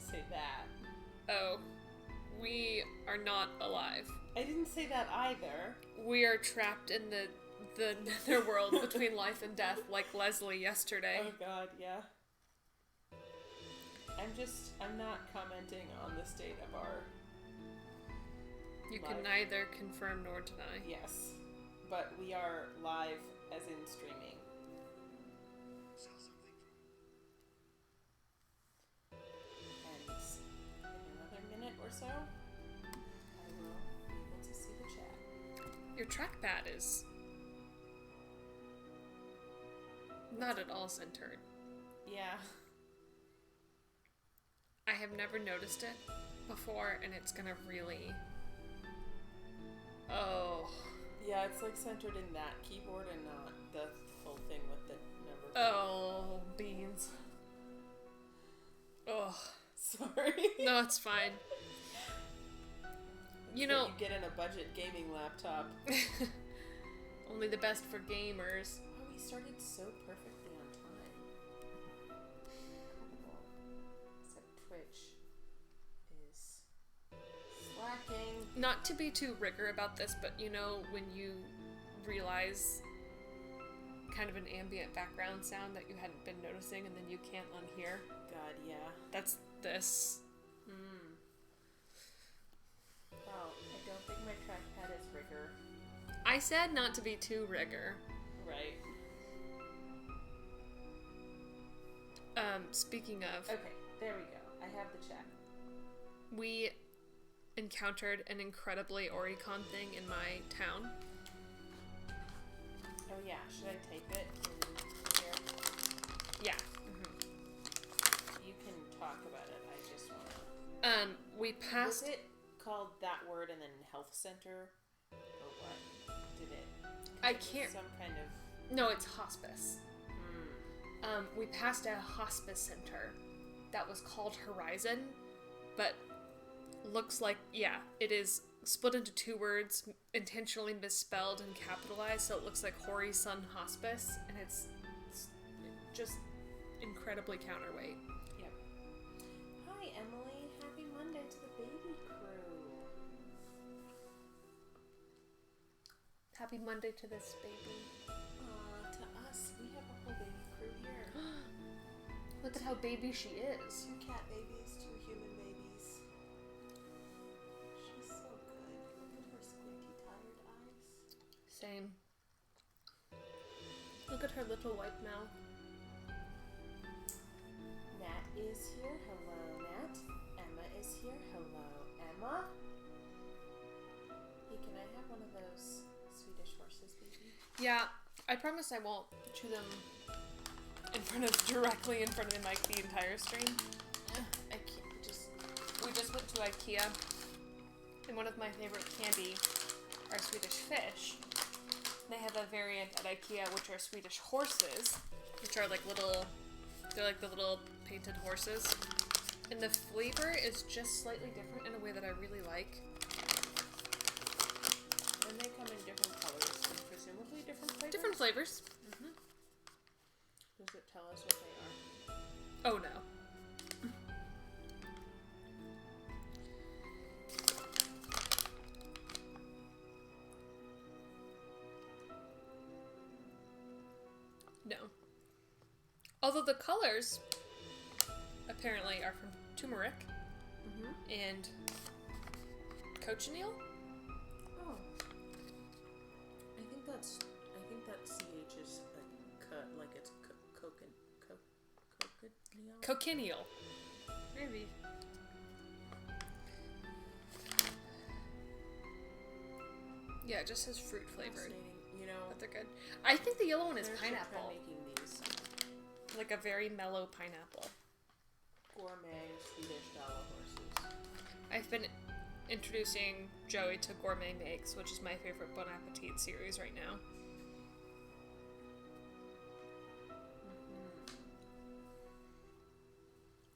say that. Oh, we are not alive. I didn't say that either. We are trapped in the netherworld between life and death, like Leslie yesterday. Oh god, yeah. I'm not commenting on the state of our You live. can neither confirm nor deny. Yes, but we are live as in streaming. And in another minute or so, I will be able to see the chat. Your trackpad is not at all centered. Yeah. I have never noticed it before, and it's gonna really... Oh. Yeah, it's like centered in that keyboard and not the full thing with the number. Oh, beans. Oh. Sorry. No, it's fine. You know... You get in a budget gaming laptop. Only the best for gamers. Oh, we started so perfectly on time. Cool. Except Twitch is slacking. Not to be too rigor about this, but you know when you realize kind of an ambient background sound that you hadn't been noticing and then you can't unhear? God, yeah. That's this. Well, I don't think my trackpad is rigor. I said not to be too rigor. Right. Speaking of... Okay, there we go. I have the chat. We encountered an incredibly Oricon thing in my town. Oh yeah, should I type it in here? Yeah. You can talk about it. I just wanna... We passed... Was it called that word and then health center? Or what? Did it? I can't... Some kind of... No, it's hospice. We passed a hospice center that was called Horizon, but looks like, yeah, it is split into two words, intentionally misspelled and capitalized, so it looks like Hori Sun Hospice, and it's just incredibly counterweight. Yep. Hi, Emily. Happy Monday to the baby crew. Happy Monday to this baby. Aw, to us, we have a whole baby crew here. Look at how baby she is. 2 cat babies, 2 human babies. She's so good. Look at her squinty, tired eyes. Same. Look at her little white mouth. Nat is here. Hello, Nat. Emma is here. Hello, Emma. Hey, can I have one of those Swedish horses, baby? Yeah, I promise I won't chew them directly in front of the mic the entire stream. I can't We just went to IKEA, and one of my favorite candy are Swedish fish. They have a variant at IKEA which are Swedish horses, which are like they're like the little painted horses. And the flavor is just slightly different in a way that I really like. And they come in different colors and presumably different flavors? Different flavors. Does it tell us what they are? Oh no. No. Although the colors apparently are from turmeric and cochineal. Oh. I think that CH is like it's cochineal. Cochineal. Maybe. Yeah, it just says fruit flavored. You know, But they're good. I think the yellow one is I should try pineapple. making these Like a very mellow pineapple. gourmet Swedish Dala horses. I've been introducing Joey to Gourmet Makes, which is my favorite Bon Appetit series right now.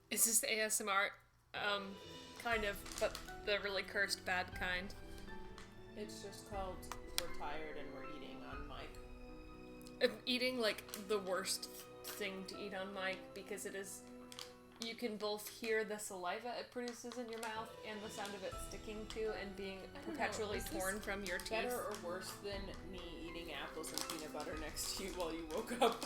Is this ASMR? Kind of, but the really cursed bad kind. It's just called We're Tired and We're Eating on mic. I'm eating like the worst thing to eat on mic because it is you can both hear the saliva it produces in your mouth and the sound of it sticking to and being perpetually torn from your teeth. Better or worse than me eating apples and peanut butter next to you while you woke up?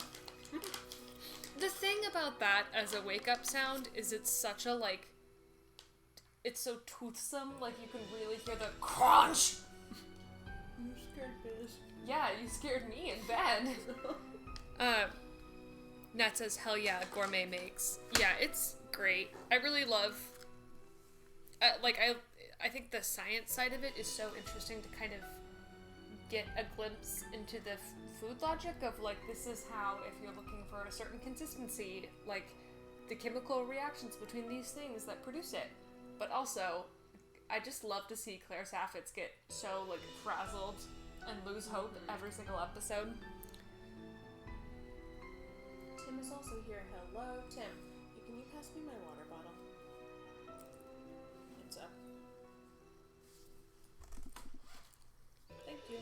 The thing about that as a wake-up sound is it's such a, like... It's so toothsome, like you can really hear the crunch! You scared fish. Yeah, you scared me in bed. Nat says, hell yeah, gourmet makes. Yeah, it's great. I really love... I think the science side of it is so interesting to kind of get a glimpse into the food logic of, like, this is how, if you're looking for a certain consistency, like, the chemical reactions between these things that produce it. But also, I just love to see Claire Saffitz get so, like, frazzled and lose hope every single episode. Tim is also here. Hello, Tim. Hey, can you pass me my water bottle? What's up? Thank you.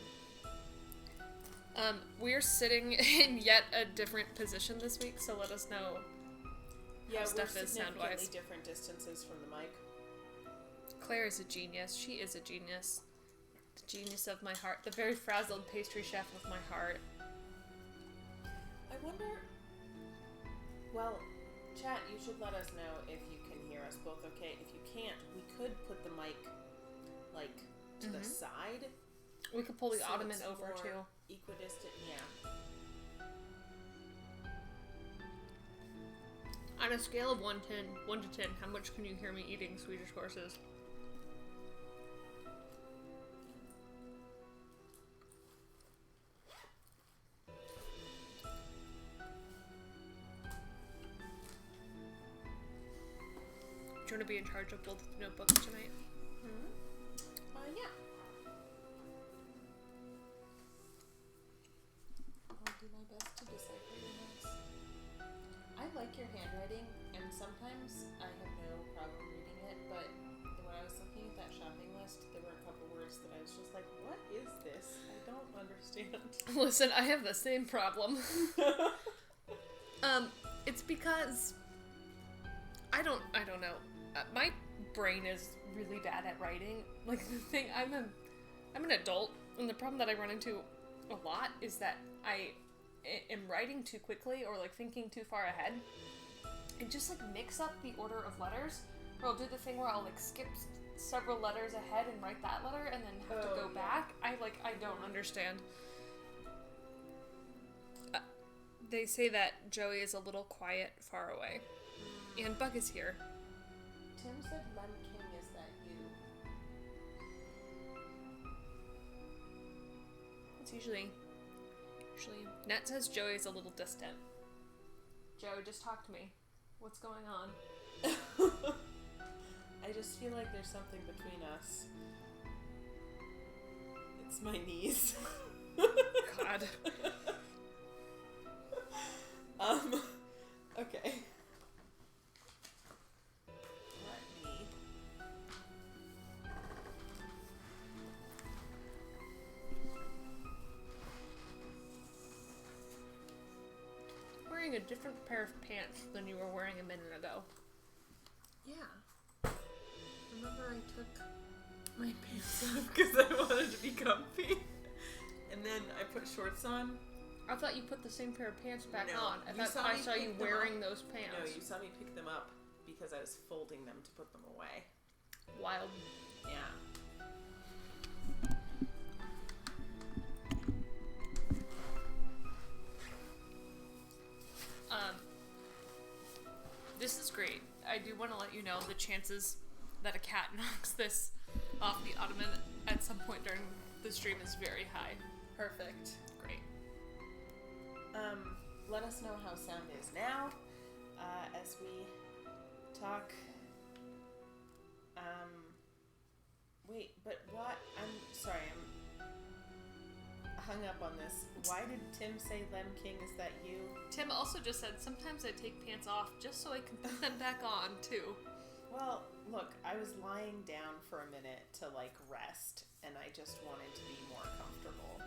We're sitting in yet a different position this week, so let us know how stuff is sound-wise. Significantly different distances from the mic. Claire is a genius. She is a genius. The genius of my heart. The very frazzled pastry chef of my heart. I wonder... Well, chat, you should let us know if you can hear us both okay. If you can't, we could put the mic, like, to the side. We could pull the so ottoman it's over, more too. Equidistant, yeah. On a scale of 1 to 10, how much can you hear me eating Swedish horses? Do you want to be in charge of both notebooks tonight? Yeah. I'll do my best to decipher your notes. I like your handwriting, and sometimes I have no problem reading it, but when I was looking at that shopping list, there were a couple words that I was just like, what is this? I don't understand. Listen, I have the same problem. It's because I don't know. My brain is really bad at writing. Like, the thing, I'm an adult, and the problem that I run into a lot is that I am writing too quickly or, like, thinking too far ahead and just, like, mix up the order of letters. Or I'll do the thing where I'll, like, skip several letters ahead and write that letter and then have to go back. I don't understand. They say that Joey is a little quiet far away. And Bug is here. Tim said Lem King, is that you? It's usually Nat says Joey is a little distant. Joey, just talk to me. What's going on? I just feel like there's something between us. It's my knees. God. Okay. Wearing a different pair of pants than you were wearing a minute ago. Yeah. Remember I took my pants off because I wanted to be comfy? And then I put shorts on. I thought you put the same pair of pants back on. I saw you pick them wearing up. those pants. No, you saw me pick them up because I was folding them to put them away. Wild. Yeah. This is great. I do want to let you know the chances that a cat knocks this off the ottoman at some point during the stream is very high. Perfect. Great. Let us know how sound is now, as we talk. Wait, but what? I'm sorry, I'm hung up on this. Why did Tim say Lem King? Is that you? Tim also just said, sometimes I take pants off just so I can put them back on, too. Well, look, I was lying down for a minute to, like, rest, and I just wanted to be more comfortable.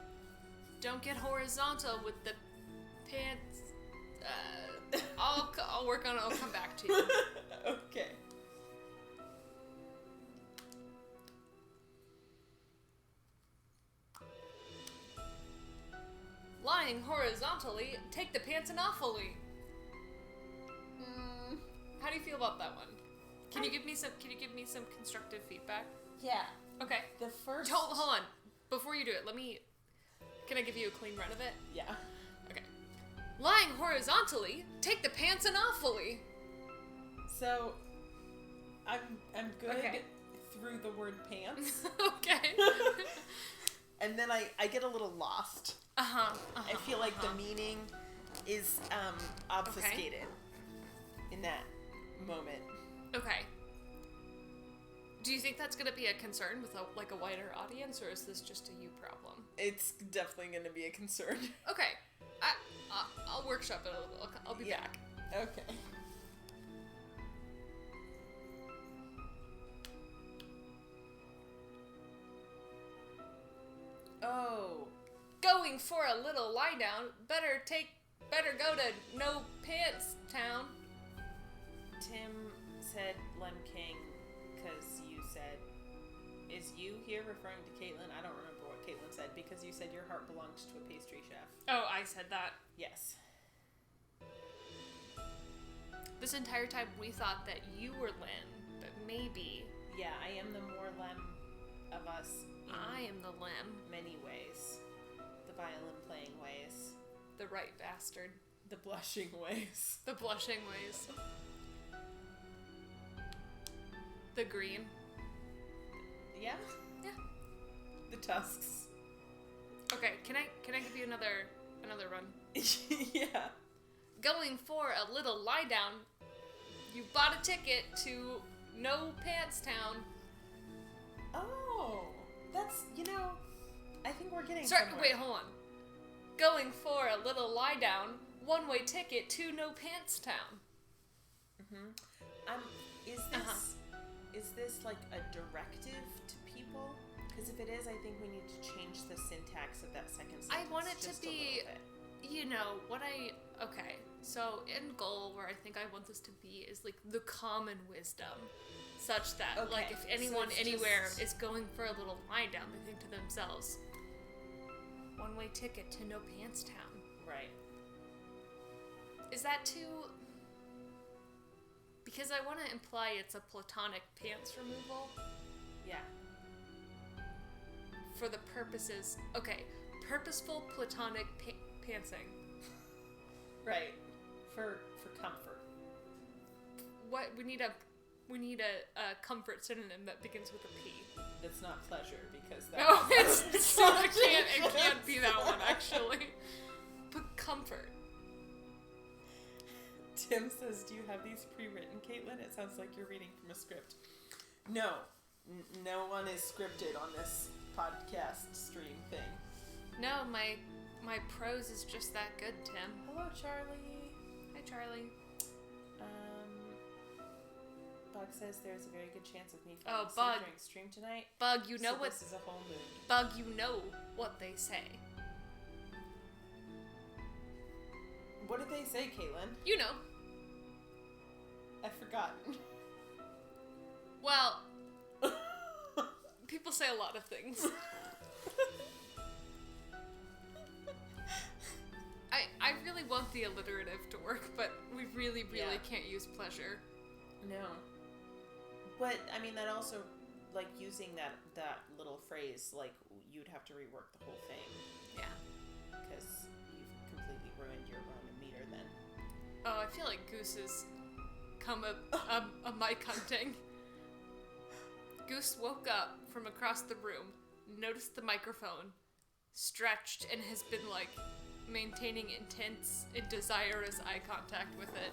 Don't get horizontal with the pants. I'll work on it. I'll come back to you. Lying horizontally, take the pants and awfully. How do you feel about that one? Can you give me some constructive feedback? Yeah. Okay. The first... Hold on. Before you do it, can I give you a clean run of it? Yeah. Okay. Lying horizontally, take the pants and awfully. So, I'm good through the word pants. Okay. And then I get a little lost. I feel like the meaning is obfuscated in that moment. Okay. Do you think that's going to be a concern with a wider audience, or is this just a you problem? It's definitely going to be a concern. Okay. I'll workshop it a little. I'll be back. Okay. Oh. Going for a little lie down, better go to No Pants Town. Tim said Lem King because you said, is you here referring to Caitlin? I don't remember what Caitlin said because you said your heart belongs to a pastry chef. Oh, I said that. Yes. This entire time we thought that you were Lem, but maybe... Yeah, I am the more Lem of us. I am the Lem. Many ways. The violin playing ways. The right bastard. The blushing ways. The blushing ways. The green. Yeah? Yeah. The tusks. Okay, can I give you another run? Yeah. Going for a little lie down, you bought a ticket to No Pants Town. Oh, that's, I think we're getting Sorry, somewhere. wait, hold on. Going for a little lie down, one-way ticket to No Pants Town. Is this like a directive to people? Because if it is, I think we need to change the syntax of that second sentence. I want it to just be, a little bit. Okay, so end goal where I think I want this to be is like the common wisdom, such that like if anyone anywhere is going for a little lie down, they think to themselves, one-way ticket to No Pants Town. Right. Is that too... Because I want to imply it's a platonic pants removal. Yeah. For the purposes... Okay, purposeful platonic pantsing. Right. For comfort. What we need a comfort synonym that begins with a P. It's not pleasure because that. No, it can't be that one actually. But comfort. Tim says, "Do you have these pre-written, Caitlin? It sounds like you're reading from a script." No, no one is scripted on this podcast stream thing. No, my prose is just that good, Tim. Hello, Charlie. Hi, Charlie. Bug says there's a very good chance of me Oh, falling asleep Bug. during stream tonight. Bug, you know so what? This is a whole mood. Bug, you know what they say. What did they say, Caitlin? You know. I've forgotten. Well, people say a lot of things. I really want the alliterative to work, but we really can't use pleasure. No. But, I mean, that also, like, using that little phrase, like, you'd have to rework the whole thing. Yeah. Because you've completely ruined your Roman meter then. Oh, I feel like Goose has come a mic hunting. Goose woke up from across the room, noticed the microphone, stretched, and has been, like, maintaining intense and desirous eye contact with it.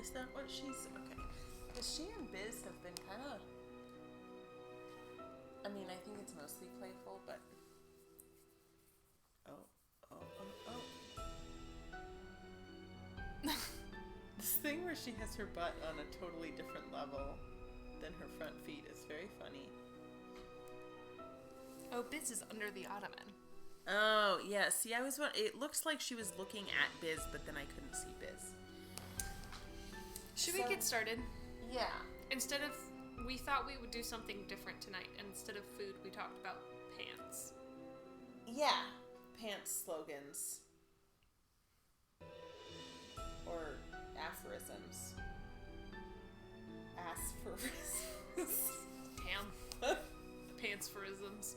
Is that what she's... Okay. Because she and Biz have been kind of... I mean, I think it's mostly playful, but... This thing where she has her butt on a totally different level than her front feet is very funny. Oh, Biz is under the ottoman. Oh, yeah. See, it looks like she was looking at Biz, but then I couldn't see Biz. Should we get started? Yeah. We thought we would do something different tonight. Instead of food, we talked about pants. Yeah. Pants slogan. slogans. Or aphorisms. Aphorisms. Damn. Pantsphorisms.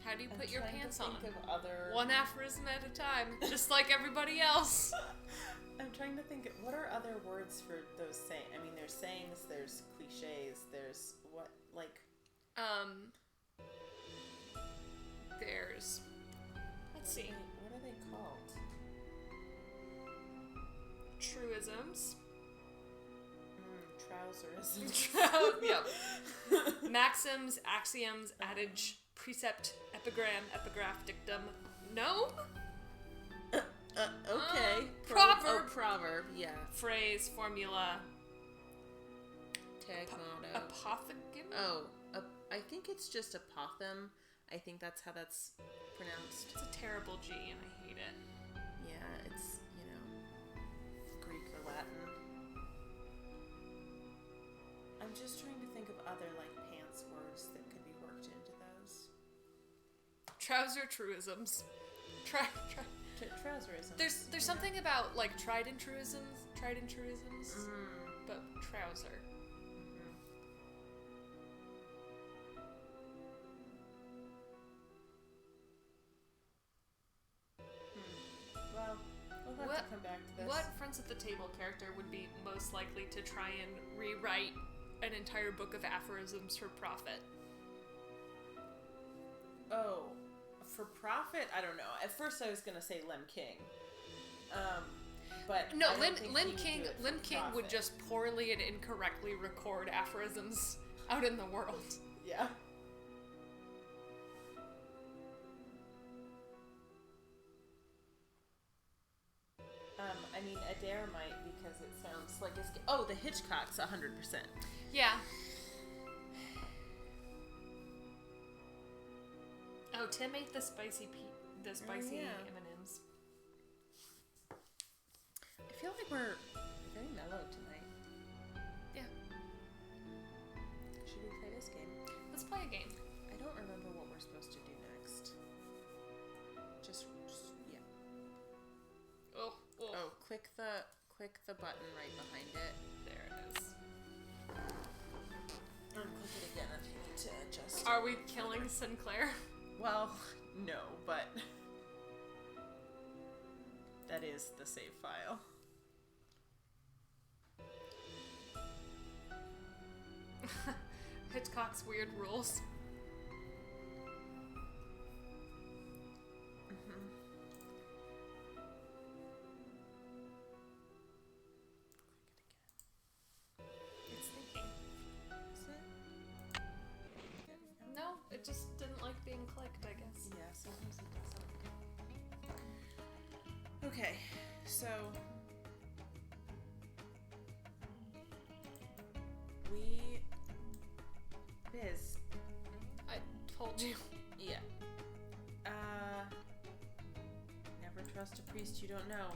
How do you put your pants on? One aphorism at a time, just like everybody else. I'm trying to think, what are other words for those sayings? I mean, there's sayings, there's cliches, there's what, like... There's... Let's see. What are they called? Truisms. Trouserisms. Yep. Maxims, axioms, adage, precept, epigram, epigraph, dictum. No? Okay. Proverb. Proverb, yeah. Phrase, formula. Tag motto. Apothegm? Oh, I think it's just apothem. I think that's how that's pronounced. It's a terrible G and I hate it. Yeah, it's, Greek or Latin. I'm just trying to think of other, pants words that could be worked into those. Trouser truisms. Trouserisms. There's something about, tried and truisms, but trouser. Well, we'll have to come back to this. What Friends at the Table character would be most likely to try and rewrite an entire book of aphorisms for profit? Oh, for profit? I don't know. At first I was going to say Lem King. But no, I don't think Lem he King would just poorly and incorrectly record aphorisms out in the world. Yeah. I mean, Adair might, because it sounds like it's... Oh, the Hitchcock's 100%. Yeah. Oh, Tim ate the spicy M&Ms. I feel like we're very mellow tonight. Yeah. Should we play this game? Let's play a game. I don't remember what we're supposed to do next. Just yeah. Oh, click the button right behind it. There it is. And click it again if you need to adjust. Are we killing Sinclair? Well, no, but that is the save file. Hitchcock's weird rules. It's thinking. Is it? No, it just didn't like being clicked, I guess. Yeah, sometimes it doesn't. Okay, so Biz. I told you. Yeah. Never trust a priest you don't know.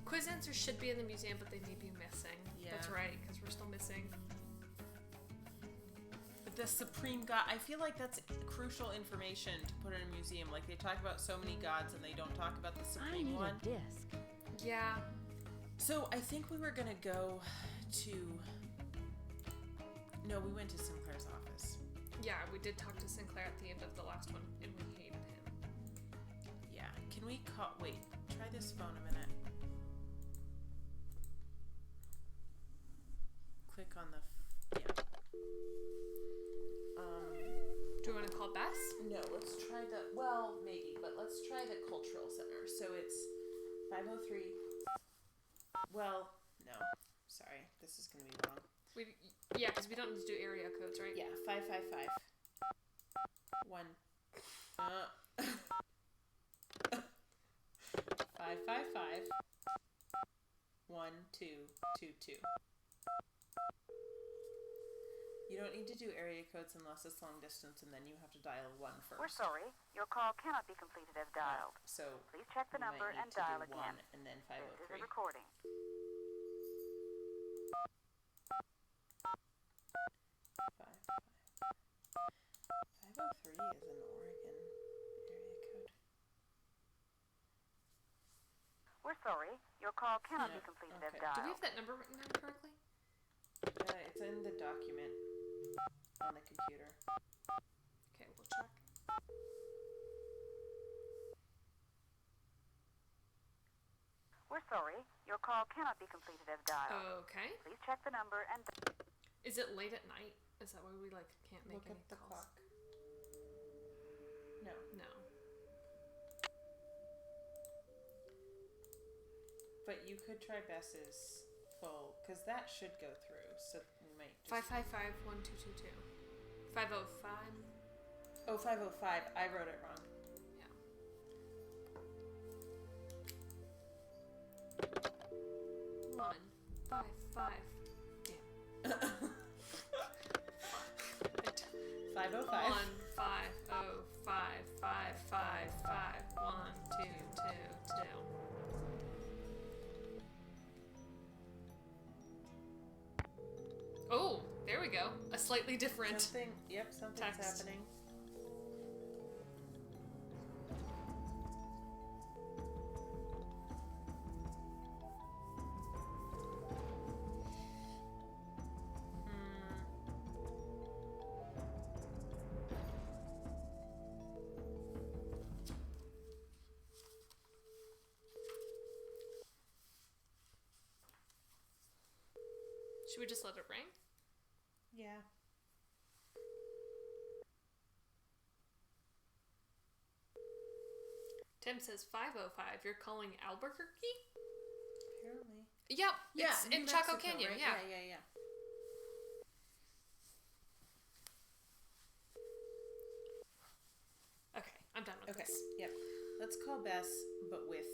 Quiz answers should be in the museum, but they may be missing. Yeah. That's right, because we're still missing. The supreme god. I feel like that's crucial information to put in a museum. Like, they talk about so many gods and they don't talk about the supreme one. I need a disc. Yeah. So I think we were gonna go to... No, we went to Sinclair's office. Yeah, we did talk to Sinclair at the end of the last one, and we hated him. Yeah. Can we call... Wait. Try this phone a minute. Click on the... Yeah. Do you want to call Bess? No, let's try the... Well, maybe, but let's try the Cultural Center. So it's 503... Well, no. Sorry. This is going to be wrong. Yeah, because we don't need to do area codes, right? Yeah, 555. 1. 555. 1222. You don't need to do area codes unless it's long distance, and then you have to dial 1 first. We're sorry. Your call cannot be completed as dialed. So Please check the you number might and need to dial do again. 1 and then This is 503. a recording. 503 is an Oregon area code. We're sorry. Your call cannot Yeah, be completed okay. as Do we dialed. have that number written down correctly? It's in the document on the computer. Okay, we'll check. We're sorry. Your call cannot be completed as dialed. Okay. Please check the number and... Is it late at night? Is that why we can't make Look any at the calls? clock. No. No. But you could try Bess's full, because that should go through, so we might just... 555-1222. 505. Oh, 505. I wrote it wrong. Yeah. 155. Damn. 505. 15055551222. Oh, there we go. A slightly different. Something's text. happening. Should we just let it ring? Yeah. Tim says 505. You're calling Albuquerque? Apparently. Yep. Yeah, It's New in Chaco Mexico, Canyon. right? Yeah. Yeah. Okay, I'm done with Okay. this. Yep. Let's call Bess, but with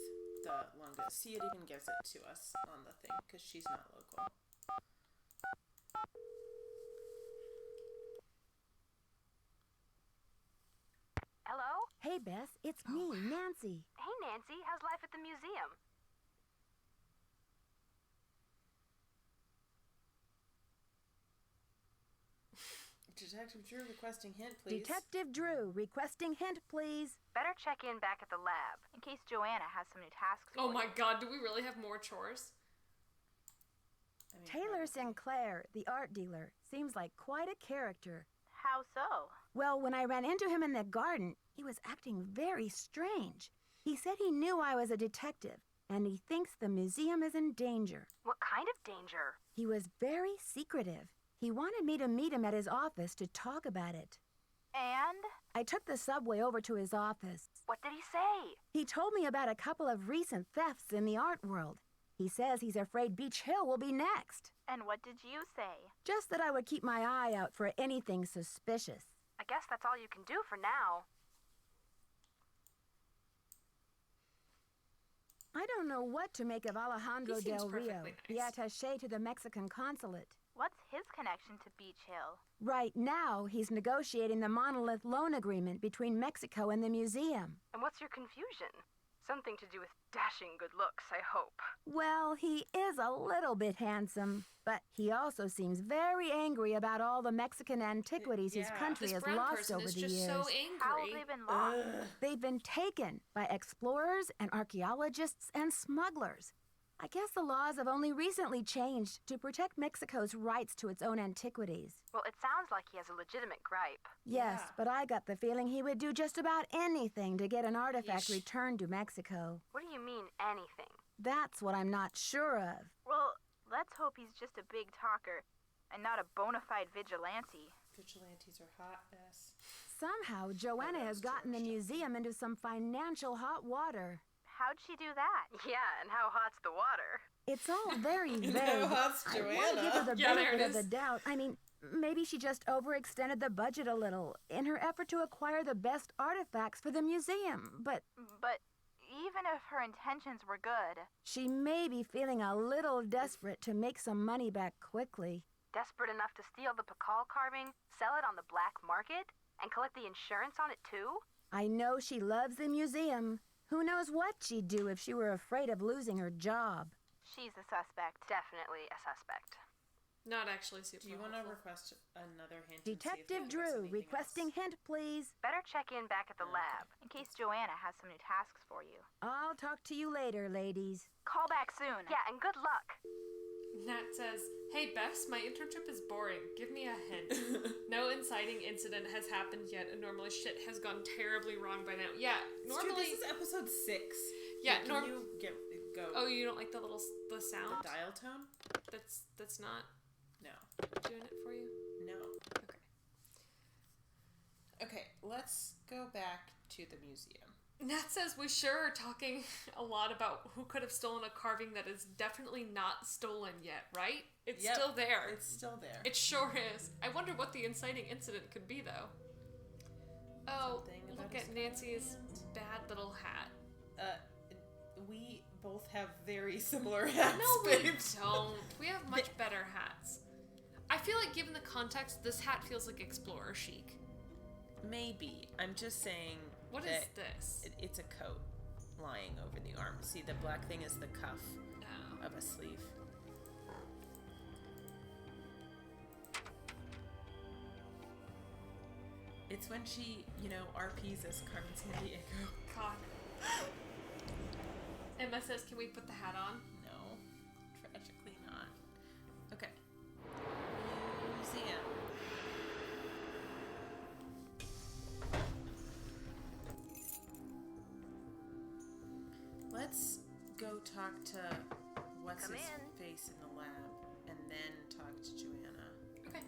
the longest. See, it even gives it to us on the thing because she's not local. Hello? Hey, Bess, it's me, Nancy. Hey, Nancy. How's life at the museum? Detective Drew requesting hint, please. Detective Drew, requesting hint, please. Better check in back at the lab, in case Joanna has some new tasks for Oh you. my god, do we really have more chores? I mean, Taylor probably. Sinclair, the art dealer, seems like quite a character. How so? Well, when I ran into him in the garden, he was acting very strange. He said he knew I was a detective, and he thinks the museum is in danger. What kind of danger? He was very secretive. He wanted me to meet him at his office to talk about it. And? I took the subway over to his office. What did he say? He told me about a couple of recent thefts in the art world. He says he's afraid Beach Hill will be next. And what did you say? Just that I would keep my eye out for anything suspicious. I guess that's all you can do for now. I don't know what to make of Alejandro He seems Del Rio, perfectly the nice. attaché to the Mexican consulate. What's his connection to Beach Hill? Right now, he's negotiating the monolith loan agreement between Mexico and the museum. And what's your confusion? Something to do with dashing good looks, I hope. Well, he is a little bit handsome, but he also seems very angry about all the Mexican antiquities his Yeah. country This has brown lost person over is the just years. so How have angry. they been lost? They've been taken by explorers and archaeologists and smugglers. I guess the laws have only recently changed to protect Mexico's rights to its own antiquities. Well, it sounds like he has a legitimate gripe. Yes, Yeah. but I got the feeling he would do just about anything to get an artifact Yeesh. returned to Mexico. What do you mean, anything? That's what I'm not sure of. Well, let's hope he's just a big talker and not a bona fide vigilante. Vigilantes are hot, Bess. Somehow, Joanna has gotten the museum into some financial hot water. How'd she do that? Yeah, and how hot's the water? It's all very vague. No, that's I want to give her the Yeah, there it benefit of the is. doubt. I mean, maybe she just overextended the budget a little in her effort to acquire the best artifacts for the museum. But But even if her intentions were good, she may be feeling a little desperate to make some money back quickly. desperate enough to steal the Pakal carving, sell it on the black market, and collect the insurance on it too? I know she loves the museum. Who knows what she'd do if she were afraid of losing her job? She's a suspect. Definitely a suspect. Not actually super Do you want to helpful. request another hint? and see if Detective they give us Drew, anything requesting else? hint, please. Better check in back at the Okay. lab in case Joanna has some new tasks for you. I'll talk to you later, ladies. Call back soon. Yeah, and good luck. Nat says, "Hey Bess, my internship is boring. Give me a hint." No inciting incident has happened yet, and normally shit has gone terribly wrong by now. Yeah, normally. This is episode 6. Yeah, Can you go? Oh, you don't like the the sound? dial tone? That's not No. doing it for you. No. Okay. Okay, let's go back to the museum. Nat says we sure are talking a lot about who could have stolen a carving that is definitely not stolen yet, right? It's Yep, still there. It's still there. It sure is. I wonder what the inciting incident could be, though. Oh, Something about look a at Nancy's Scarlet. bad little hat. We both have very similar hats. No, we babe. don't. We have much better hats. I feel like, given the context, this hat feels like explorer chic. Maybe. I'm just saying. What is this? It's a coat lying over the arm. See, the black thing is the cuff No. of a sleeve. It's when she, RPs as Carmen Sandiego. God. Emma says, "Can we put the hat on?" No, tragically not. Okay. Museum. Let's go talk to what's Come his in. face in the lab, and then talk to Joanna. Okay.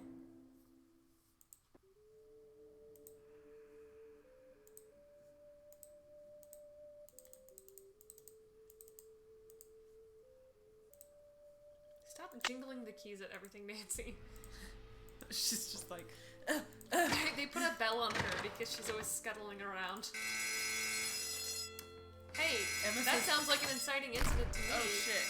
Stop jingling the keys at everything, Nancy. She's just like, They put a bell on her because she's always scuttling around. Hey, Emma that says- sounds like an inciting incident to me. oh shit.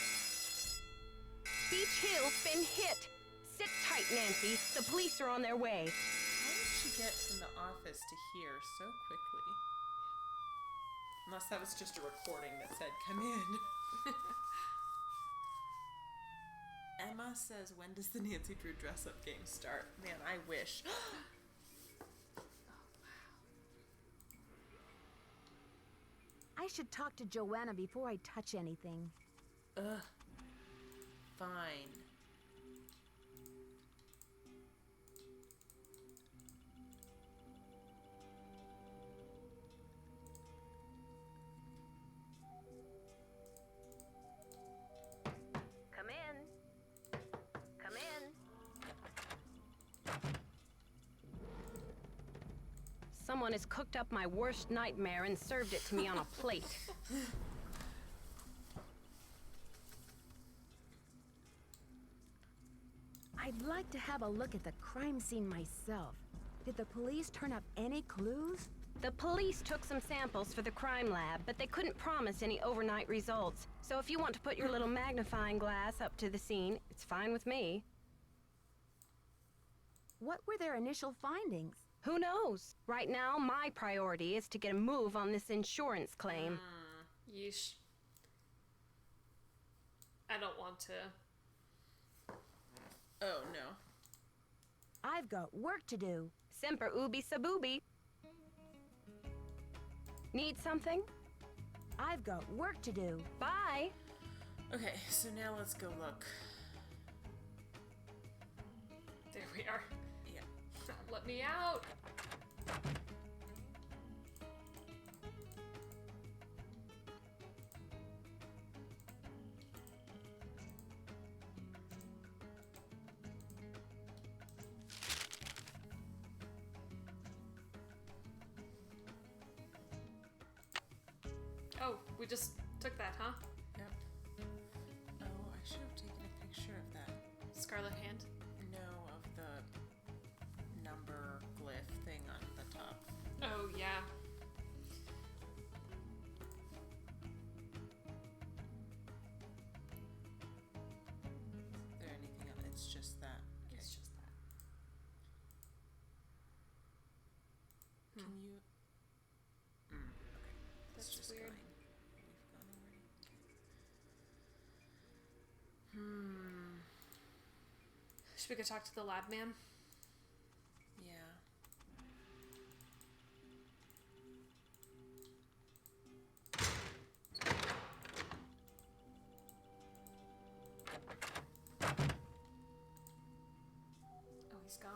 Beach Hill's been hit. Sit tight, Nancy. The police are on their way. How did she get from the office to here so quickly? Unless that was just a recording that said, "Come in." Emma says, "When does the Nancy Drew dress-up game start?" Man, I wish. I should talk to Joanna before I touch anything. Ugh. Fine. Come in. Come in. Someone has cooked up my worst nightmare and served it to me on a plate. I'd like to have a look at the crime scene myself. Did the police turn up any clues? The police took some samples for the crime lab, but they couldn't promise any overnight results. So if you want to put your little magnifying glass up to the scene, it's fine with me. What were their initial findings? Who knows? Right now, my priority is to get a move on this insurance claim. Yeesh. I don't want to. Oh no. I've got work to do. Semper ubi sabubi. Need something? I've got work to do. Bye. Okay, so now let's go look. There we are. Yeah. Let me out. Oh, we just took that, huh? Yep. Oh, I should have taken a picture of that. Scarlet hand. No, of the number glyph thing on the top. Oh, yeah. Is there anything else? It's just that. Okay. It's just that. Can you? Okay. It's That's just weird. going. We've gone already. Okay. Guess we could talk to the lab man. Yeah. Oh, he's gone.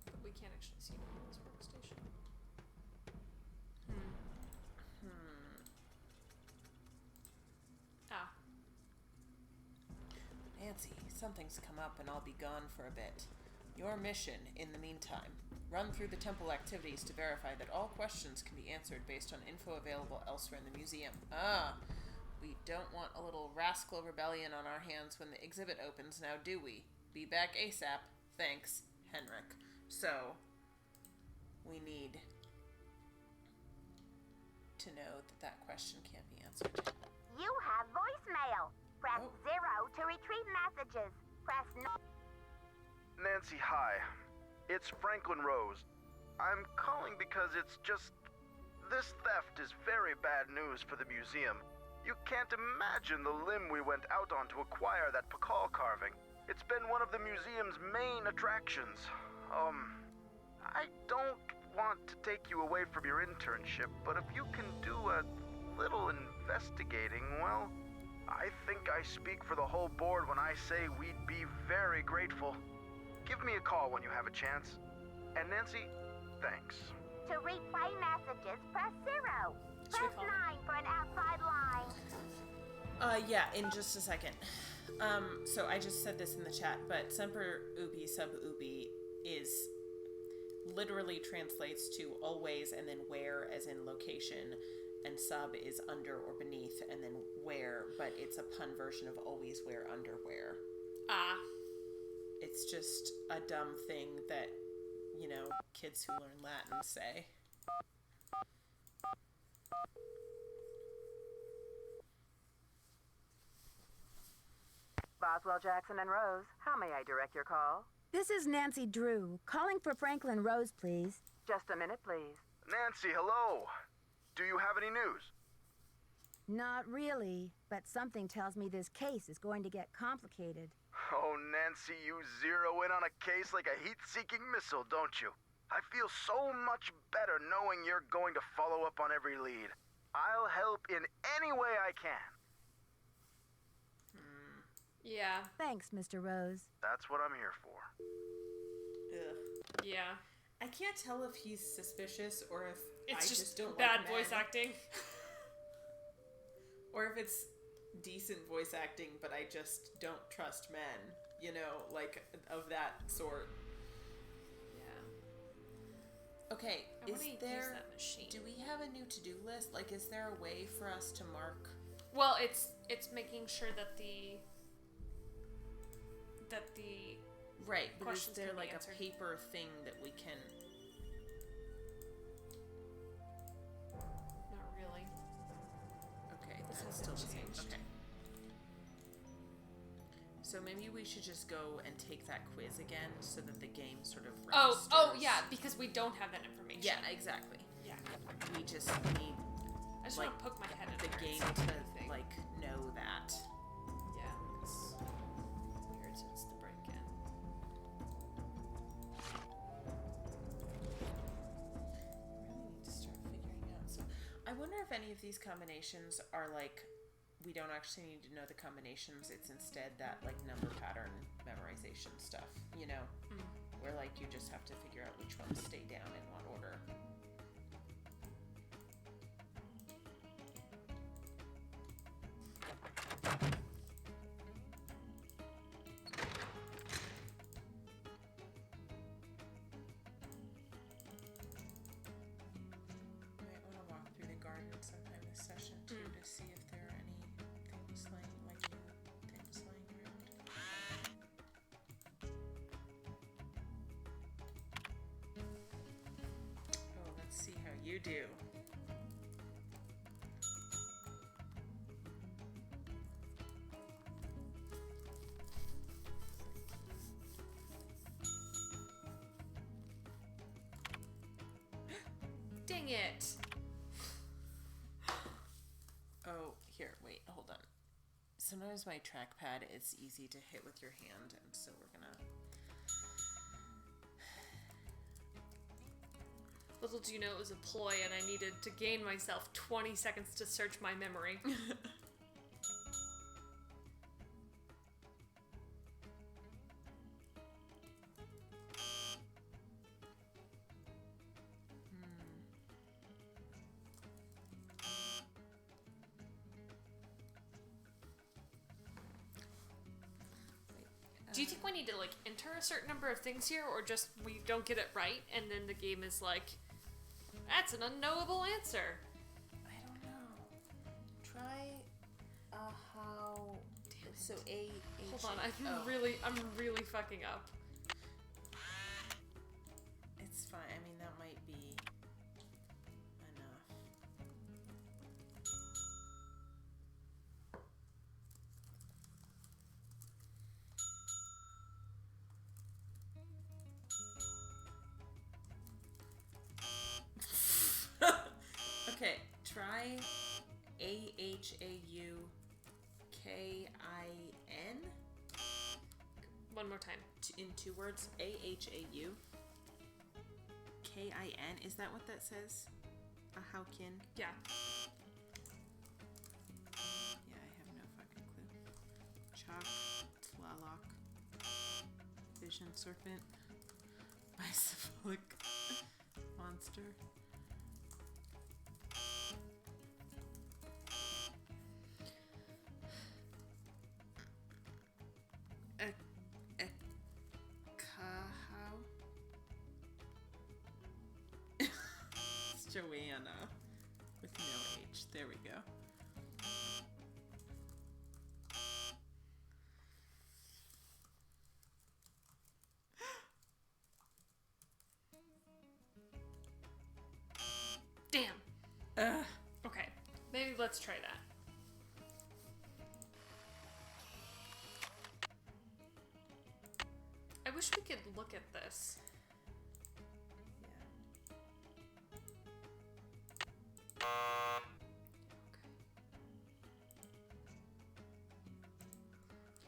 But we can't actually see him on this workstation. Ah. Nancy, something's come up and I'll be gone for a bit. Your mission, in the meantime, run through the temple activities to verify that all questions can be answered based on info available elsewhere in the museum. We don't want a little rascal rebellion on our hands when the exhibit opens, now do we? Be back ASAP. Thanks, Henrik. So, we need to know that that question can't be answered. You have voicemail. Press 0 to retrieve messages. Press Nancy, hi. It's Franklin Rose. I'm calling because it's just... This theft is very bad news for the museum. You can't imagine the limb we went out on to acquire that Pakal carving. It's been one of the museum's main attractions. I don't want to take you away from your internship, but if you can do a little investigating, well, I think I speak for the whole board when I say we'd be very grateful. Give me a call when you have a chance. And Nancy, thanks. To replay messages, press 0. Should we Press call 9 him? for an outside line. Yeah, in just a second. So I just said this in the chat, but Semper Ubi Sub Ubi is literally translates to always and then where as in location, and sub is under or beneath and then where, but it's a pun version of always wear underwear. Ah. It's just a dumb thing that, you know, kids who learn Latin say. Boswell, Jackson, and Rose, how may I direct your call? This is Nancy Drew, calling for Franklin Rose, please. Just a minute, please. Nancy, hello. Do you have any news? Not really, but something tells me this case is going to get complicated. Oh, Nancy, you zero in on a case like a heat-seeking missile, don't you? I feel so much better knowing you're going to follow up on every lead. I'll help in any way I can. Yeah. Thanks, Mr. Rose. That's what I'm here for. Ugh. Yeah. I can't tell if he's suspicious or if It's I just don't bad like voice men. acting. Or if it's decent voice acting, but I just don't trust men. You know, like, of that sort. Yeah. Okay, I is wanna use there... that machine. Do we have a new to-do list? Like, is there a way for us to mark... Well, it's making sure that the Right, but is questions there, can be like, answered. a paper thing that we can... not really. Okay, This that's hasn't still the same. changed. Okay. So maybe we should just go and take that quiz again so that the game sort of registers. Oh yeah, because we don't have that information. Yeah, exactly. Yeah. We just need I just like, want to poke my head in the there and game see if to, anything. like, know that. Yeah, it's weird since the break-in. Really need to start figuring out. So I wonder if any of these combinations are like, we don't actually need to know the combinations. It's instead that like number pattern memorization stuff, you know, where like you just have to figure out which ones stay down in what order. Might want to walk through the garden sometime this session too to see if there are any things laying around. Oh, let's see how you do. Dang it. Oh, here, wait, hold on. Sometimes my trackpad is easy to hit with your hand, and so we're gonna... Little do you know it was a ploy and I needed to gain myself 20 seconds to search my memory. Do you think we need to, like, enter a certain number of things here, or just we don't get it right, and then the game is like, that's an unknowable answer? I don't know. Try, how... So, A, H... Hold on, I'm really fucking up. It's fine. I mean, that might be enough. Okay, try AHAUKIN. One more time. In 2 words. AHAU. KIN. Is that what that says? Ahaukin? Yeah. Yeah, I have no fucking clue. Chalk. Tlaloc. Vision serpent. Bicephalic monster. It's Joanna with no H. There we go. Damn. Ugh. Okay, maybe let's try that. I wish we could look at this.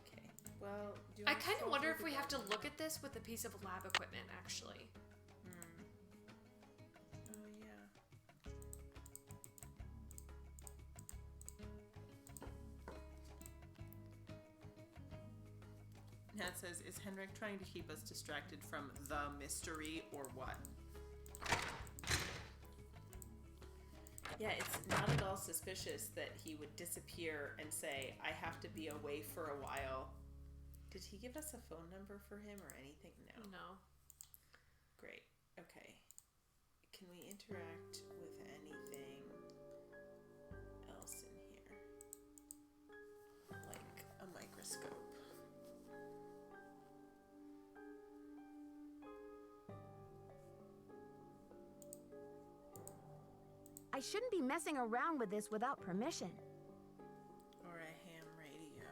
Okay. Well, do you I wanna kind of scroll wonder through if the we have to bottom? look at this with a piece of lab equipment, actually. Oh, yeah. Now it says, is Henrik trying to keep us distracted from the mystery or what? Yeah, it's not at all suspicious that he would disappear and say, I have to be away for a while. Did he give us a phone number for him or anything? No. No. Great. Okay. Can we interact with anything else in here? Like a microscope. I shouldn't be messing around with this without permission. Or a ham radio.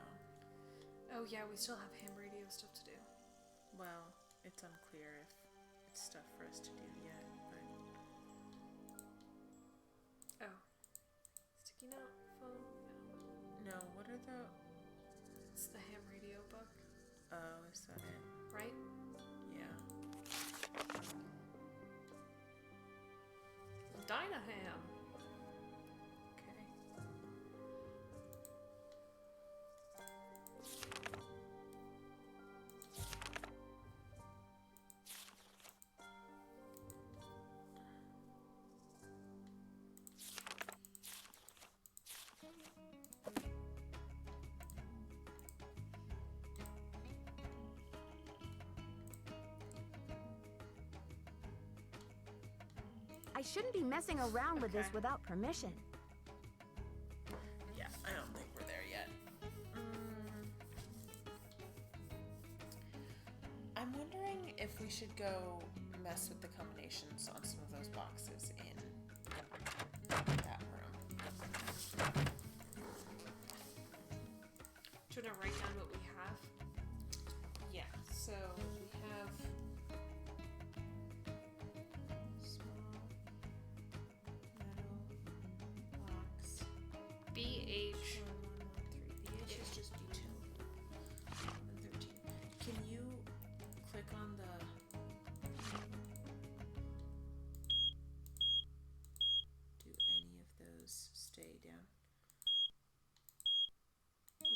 Oh yeah, we still have ham radio stuff to do. Well, it's unclear if it's stuff for us to do yet, but... Oh. Sticky note, phone, no. No, what are the... It's the ham radio book, Oh, is that it? right? Yeah. Dynaham. Okay. I shouldn't be messing around with this Okay. without permission. Yeah, I don't think we're there yet. I'm wondering if we should go mess with the combinations on some of those boxes in that room. Do you want to write down what we have? Yeah, so we have small BH. 1113. BH is just detail. 1113. Can you click on the... Do any of those stay down?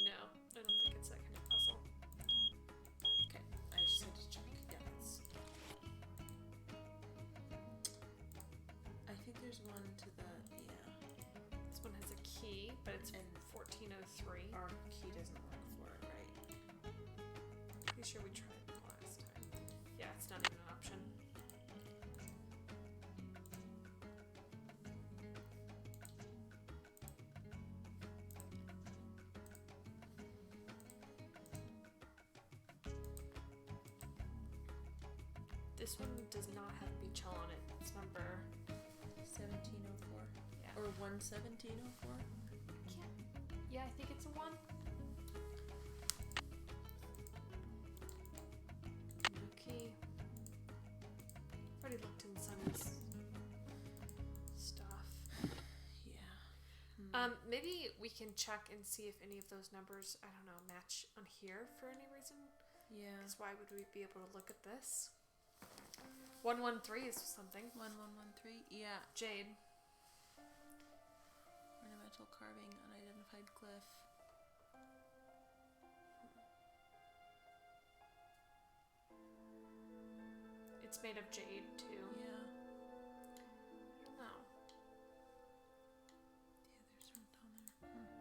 No, I don't think it's that kind of puzzle. Okay, I just had to check. Yeah, it's... I think there's one to the... Yeah. This one has a key, but it's And 1403. our key doesn't work for it, right? Pretty sure we tried it last time. Yeah, it's not even an option. This one does not have beach hall on it. It's number 1704? Yeah. Or 11704? can't. Yeah, I think it's a 1. No key. I've already looked in Sunny's stuff. Yeah. Maybe we can check and see if any of those numbers, I don't know, match on here for any reason. Yeah. Because why would we be able to look at this? 113 is something. 1113? Yeah. Jade. Ornamental carving, unidentified glyph. It's made of jade too. Yeah. I don't know. Yeah, there's one down there.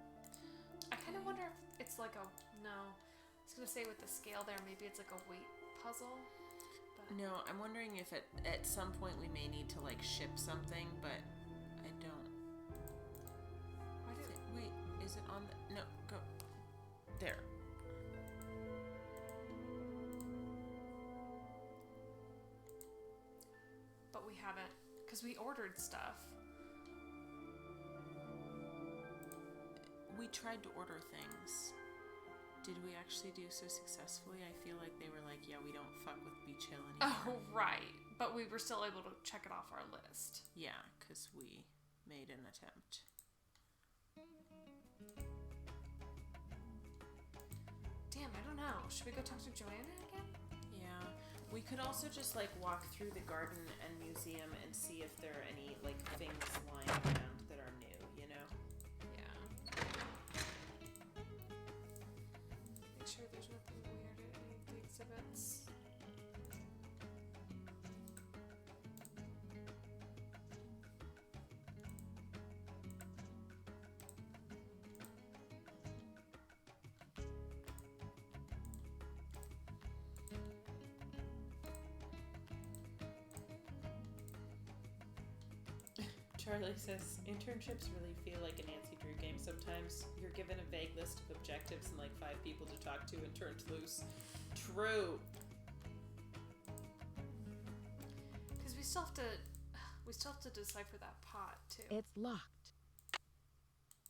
I kind of wonder if it's like a no. I was gonna say with the scale there, maybe it's like a weight puzzle. But No, I'm wondering if at some point we may need to like ship something, but I don't. why did Wait, is it on the? No, go. There. but we haven't because we ordered stuff. We tried to order things. Did we actually do so successfully? I feel like they were like, yeah, we don't fuck with Beach Hill anymore. Oh right, but we were still able to check it off our list. Yeah, because we made an attempt. Damn, I don't know. Should we go talk to Joanna again? Yeah. We could also just like walk through the garden and museum and see if there are any like things lying around that are new, you know? Yeah. Make sure there's nothing weird at any of the exhibits. Charlie says, internships really feel like a Nancy Drew game sometimes. You're given a vague list of objectives and like 5 people to talk to and turned loose. True. Because we still have to decipher that pot too. It's locked.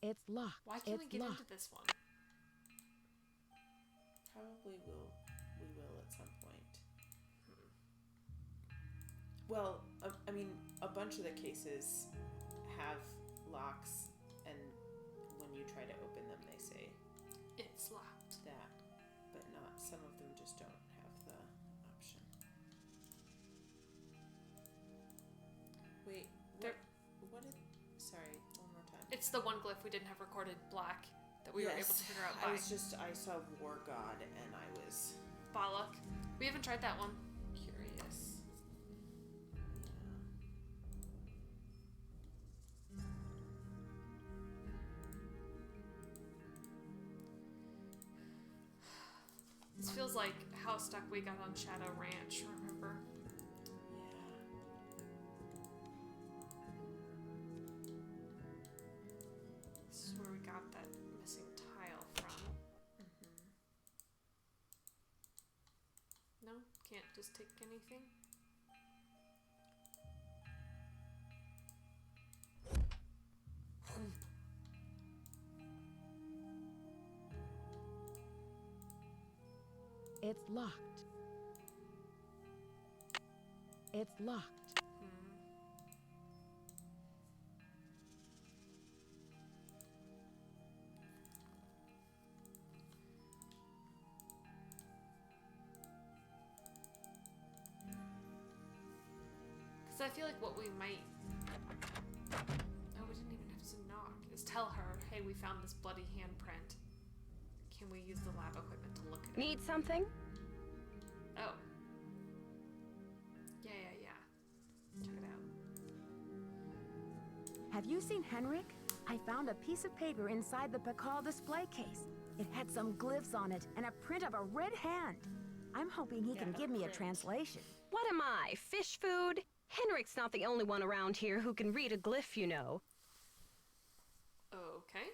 It's locked. Why can't we It's get locked. into this one? Probably we will at some point. Well, I mean, a bunch of the cases have locks, and when you try to open them, they say It's locked. that, but not. Some of them just don't have the option. Wait, what did? Sorry, one more time. It's the one glyph we didn't have recorded black that we were able to figure out by I saw War God, and I was Balak. We haven't tried that one. curious. This feels like how stuck we got on Shadow Ranch, remember? This is where we got that missing tile from. No? Can't just take anything? It's locked. It's locked. I feel like what we might... Oh, we didn't even have to knock. Is tell her, hey, we found this bloody handprint. Can we use the lab equipment to look at it? Need something? Oh. Yeah. Check it out. Have you seen Henrik? I found a piece of paper inside the Pakal display case. It had some glyphs on it and a print of a red hand. I'm hoping he can give me a translation. What am I, fish food? Henrik's not the only one around here who can read a glyph, you know. Okay.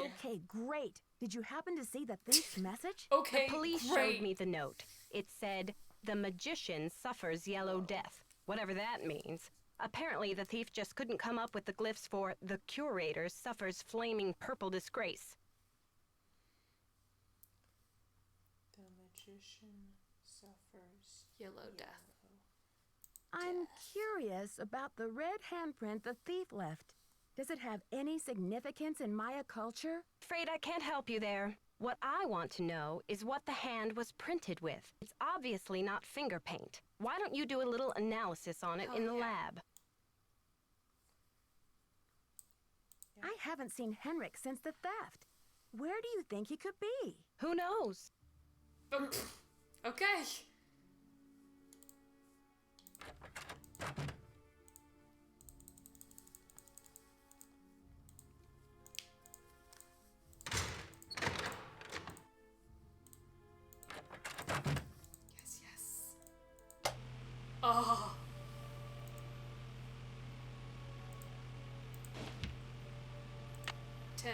Okay, great. Did you happen to see the thief's message? Okay, The police great. showed me the note. It said, "The magician suffers yellow death," whatever that means. Apparently, the thief just couldn't come up with the glyphs for "the curator suffers flaming purple disgrace." The magician suffers Yellow death. I'm curious about the red handprint the thief left. Does it have any significance in Maya culture? Afraid I can't help you there. What I want to know is what the hand was printed with. It's obviously not finger paint. Why don't you do a little analysis on it in the lab? I haven't seen Henrik since the theft. Where do you think he could be? Who knows? Okay. Yes. Oh. Tim,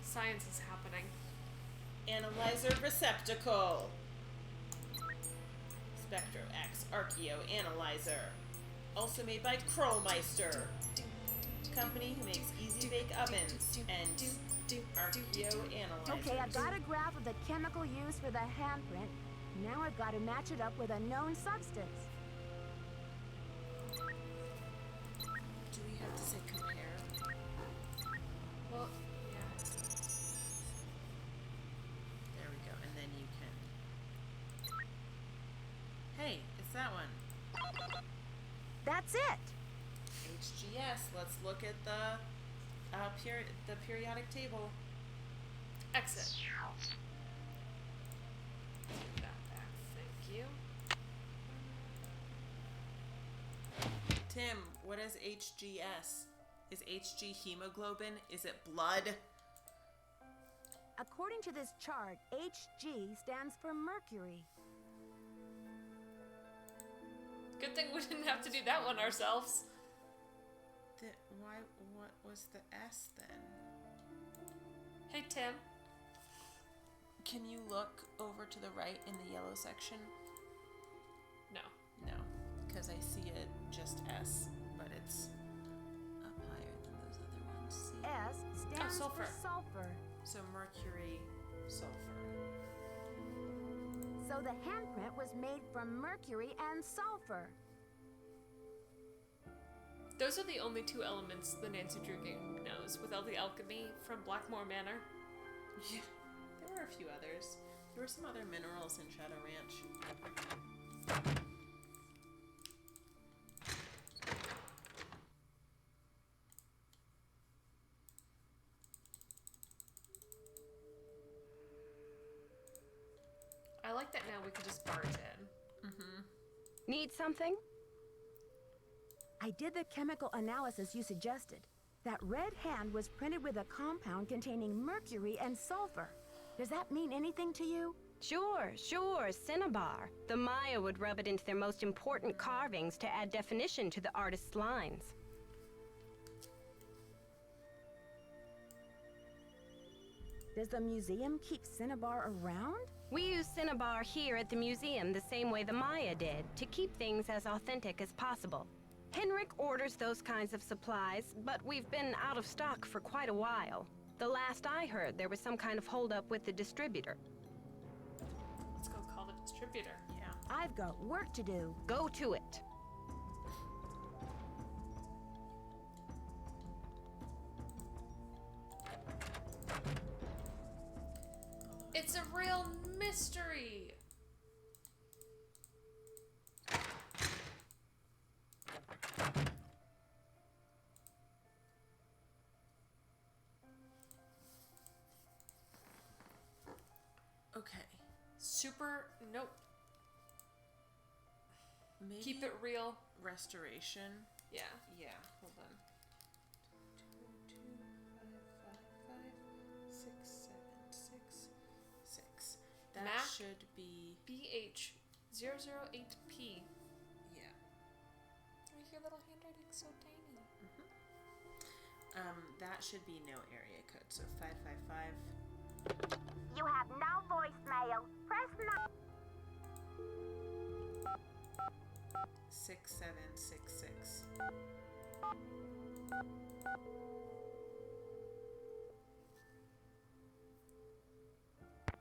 science is happening. Analyzer receptacle. Spectro X Archeo Analyzer. Also made by Crowmeister. Company who makes easy bake ovens and Archeo Analyzers. Okay, I've got a graph of the chemical used for the handprint. Now I've got to match it up with a known substance. Do we have to say compare? Well, yeah. There we go, and then you can... Hey, it's that one. That's it. HGS, let's look at the periodic table. Exit. Take that back, thank you. Tim, what is HGS? Is HG hemoglobin? Is it blood? According to this chart, HG stands for mercury. Good thing we didn't have to do that one ourselves. What was the S then? Hey, Tim. Can you look over to the right in the yellow section? No. No, because I see it just S, but it's up higher than those other ones. See? S stands sulfur. for sulfur. So mercury, sulfur. So the handprint was made from mercury and sulfur. Those are the only two elements the Nancy Drew Gang knows, without the alchemy from Blackmore Manor. Yeah, there were a few others. There were some other minerals in Shadow Ranch. I like that now we can just barge in. Need something? I did the chemical analysis you suggested. That red hand was printed with a compound containing mercury and sulfur. Does that mean anything to you? Sure, cinnabar. The Maya would rub it into their most important carvings to add definition to the artist's lines. Does the museum keep cinnabar around? We use cinnabar here at the museum the same way the Maya did, to keep things as authentic as possible. Henrik orders those kinds of supplies, but we've been out of stock for quite a while. The last I heard, there was some kind of holdup with the distributor. Let's go call the distributor. Yeah. I've got work to do. Go to it. It's a real mystery. Okay. Super. Nope. Maybe Keep it real. restoration. Yeah. Yeah, hold on. 2, 2, 5, 5, 5, 6, 7, 6, 6. That Mac? should be. BH008P. Yeah. Oh, your little handwriting's so tiny. That should be no area code. So 555. You have no voicemail. Press 6766.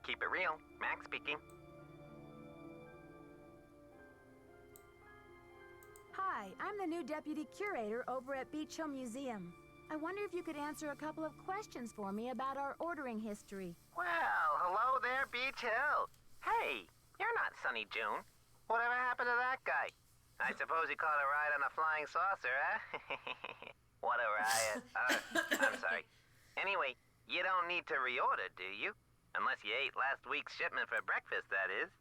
Keep it real. Max speaking. Hi, I'm the new deputy curator over at Beach Hill Museum. I wonder if you could answer a couple of questions for me about our ordering history. Well, hello there, Beach Hill. Hey, you're not Sunny June. Whatever happened to that guy? I suppose he caught a ride on a flying saucer, huh? What a riot. I'm sorry. Anyway, you don't need to reorder, do you? Unless you ate last week's shipment for breakfast, that is.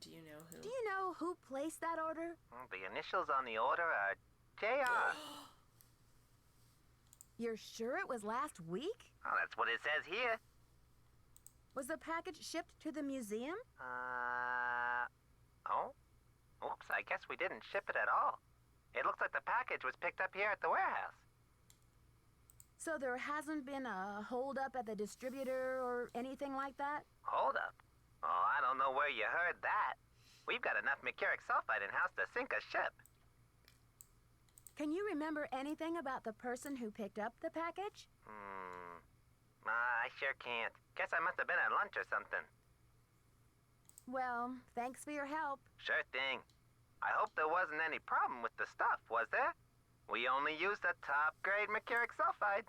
Do you know who? Do you know who placed that order? Well, the initials on the order are JR. You're sure it was last week? Well, that's what it says here. Was the package shipped to the museum? Oh? Oops, I guess we didn't ship it at all. It looks like the package was picked up here at the warehouse. So there hasn't been a holdup at the distributor or anything like that? Hold up. Oh, I don't know where you heard that. We've got enough mercuric sulfide in-house to sink a ship. Can you remember anything about the person who picked up the package? I sure can't. Guess I must have been at lunch or something. Well, thanks for your help. Sure thing. I hope there wasn't any problem with the stuff, was there? We only used the top-grade mercuric sulfide.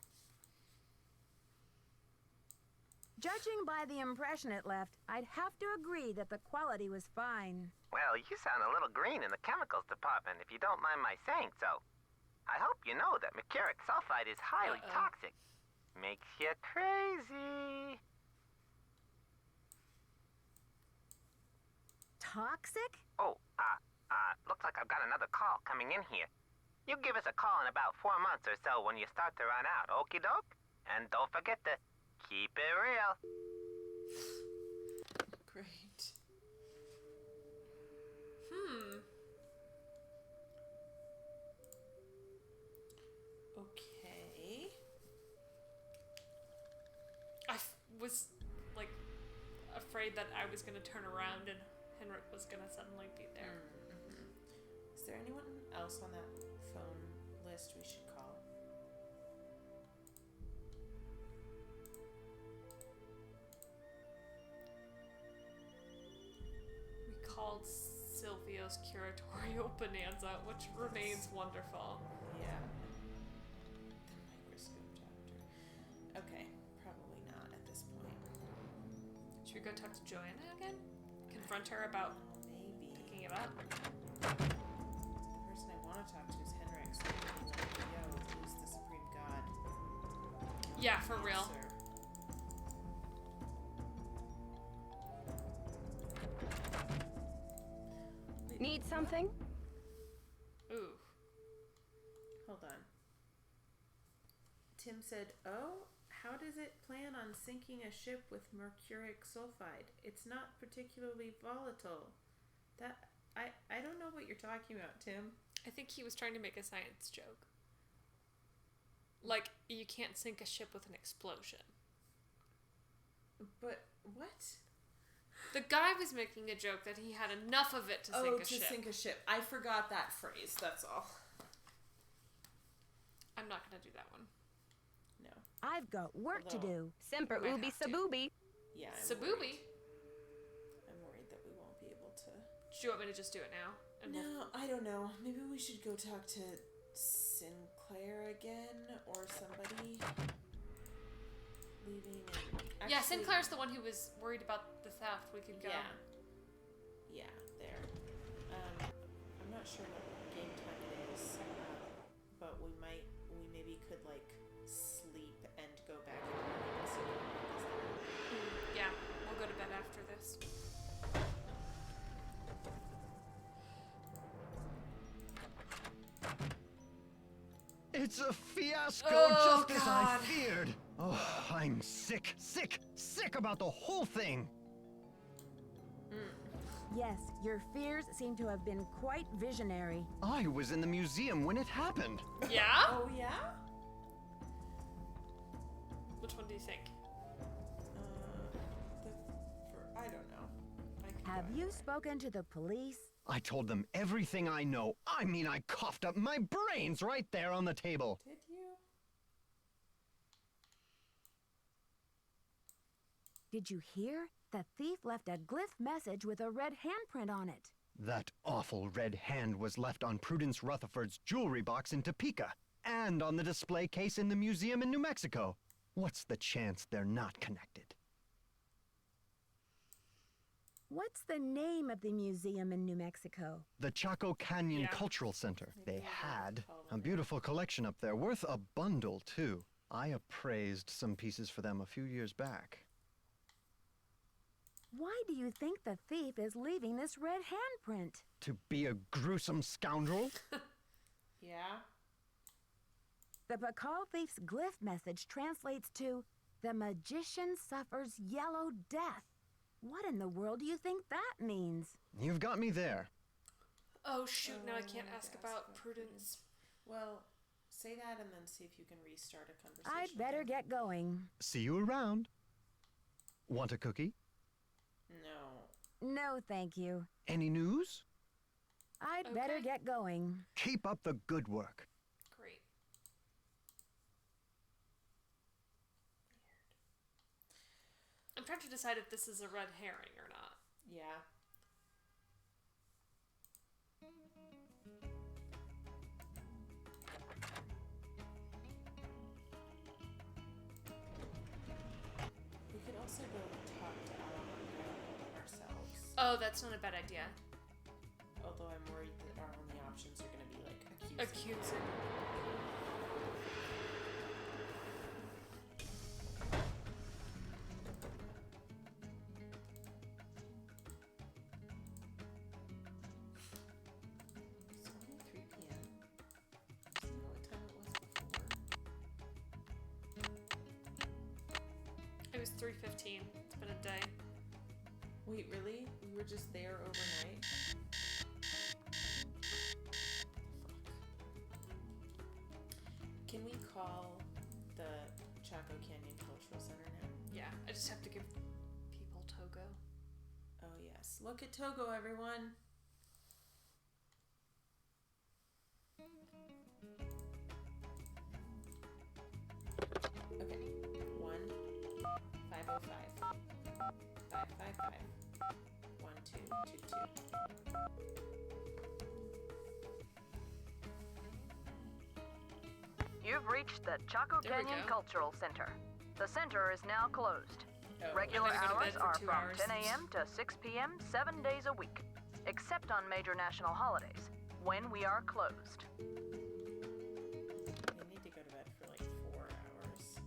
Judging by the impression it left, I'd have to agree that the quality was fine. Well, you sound a little green in the chemicals department, if you don't mind my saying so. I hope you know that mercuric sulfide is highly toxic. Makes you crazy. Toxic? Oh, looks like I've got another call coming in here. You give us a call in about 4 months or so when you start to run out, okie doke? And don't forget to keep it real. Great. Okay. I was, like, afraid that I was gonna turn around and Henrik was gonna suddenly be there. Is there anyone else on that phone list we should call? We called Silvio's curatorial bonanza, which remains wonderful. Yeah. The microscope chapter. Okay, probably not at this point. Should we go talk to Joanna again? Confront her about Maybe. picking it up? The person I want to talk to is Henrik, so maybe like, yo, who's the supreme god? Yeah, for real. Answer. Need something? Ooh. Hold on. Tim said, oh, how does it plan on sinking a ship with mercuric sulfide? It's not particularly volatile. That I don't know what you're talking about, Tim. I think he was trying to make a science joke. Like, you can't sink a ship with an explosion. But what? The guy was making a joke that he had enough of it to sink a ship. Sink a ship. I forgot that phrase, that's all. I'm not gonna do that one. No. I've got work to do. Semper Might ubi have to. saboobi. Yeah, Sabooby? I'm worried that we won't be able to. Do you want me to just do it now? And No, I don't know. Maybe we should go talk to Sinclair again or somebody. Leaving and yeah, Sinclair's the one who was worried about the theft. We could go. Yeah, there. I'm not sure what game time it is, but we maybe could like sleep and go back It's a fiasco, Oh, just as I God. feared. Oh, I'm sick about the whole thing. Yes, your fears seem to have been quite visionary. I was in the museum when it happened. Yeah? Oh, yeah? Which one do you think? I don't know. I could go Have you anywhere. spoken to the police? I told them everything I know. I mean, I coughed up my brains right there on the table. Did you? Did you hear? The thief left a glyph message with a red handprint on it. That awful red hand was left on Prudence Rutherford's jewelry box in Topeka, and on the display case in the museum in New Mexico. What's the chance they're not connected? What's the name of the museum in New Mexico? The Chaco Canyon Yeah. Cultural Center. Maybe They we'll had call a them beautiful collection up there, worth a bundle, too. I appraised some pieces for them a few years back. Why do you think the thief is leaving this red handprint? To be a gruesome scoundrel? Yeah? The Pakal thief's glyph message translates to, "The magician suffers yellow death." What in the world do you think that means? You've got me there. Oh, shoot, now I Oh, can't I ask have to about ask about Prudence. Well, say that and then see if you can restart a conversation. I'd better again. get going. See you around. Want a cookie? No. No, thank you. Any news? I'd better Okay. get going. Keep up the good work. Great. I'm trying to decide if this is a red herring or not. Yeah. We could also go talk to Alejandra ourselves. Oh, that's not a bad idea. Although I'm worried that our only options are going to be like accusing. Accusing. It's only 3 p.m. Do you know what time it was before? It was 3:15. It's been a day. Wait, really? We were just there overnight? Can we call the Chaco Canyon Cultural Center now? Yeah, I just have to give people Togo. Oh, yes. Look at Togo, everyone. Okay. 1-505. 555. 1222. You've reached the Chaco There we Canyon go. Cultural Center. The center is now closed. Oh, Regular I'm gonna go to hours bed for are 2 from hours. 10 a.m. to 6 p.m. 7 days a week, except on major national holidays, when we are closed. I need to go to bed for like 4 hours.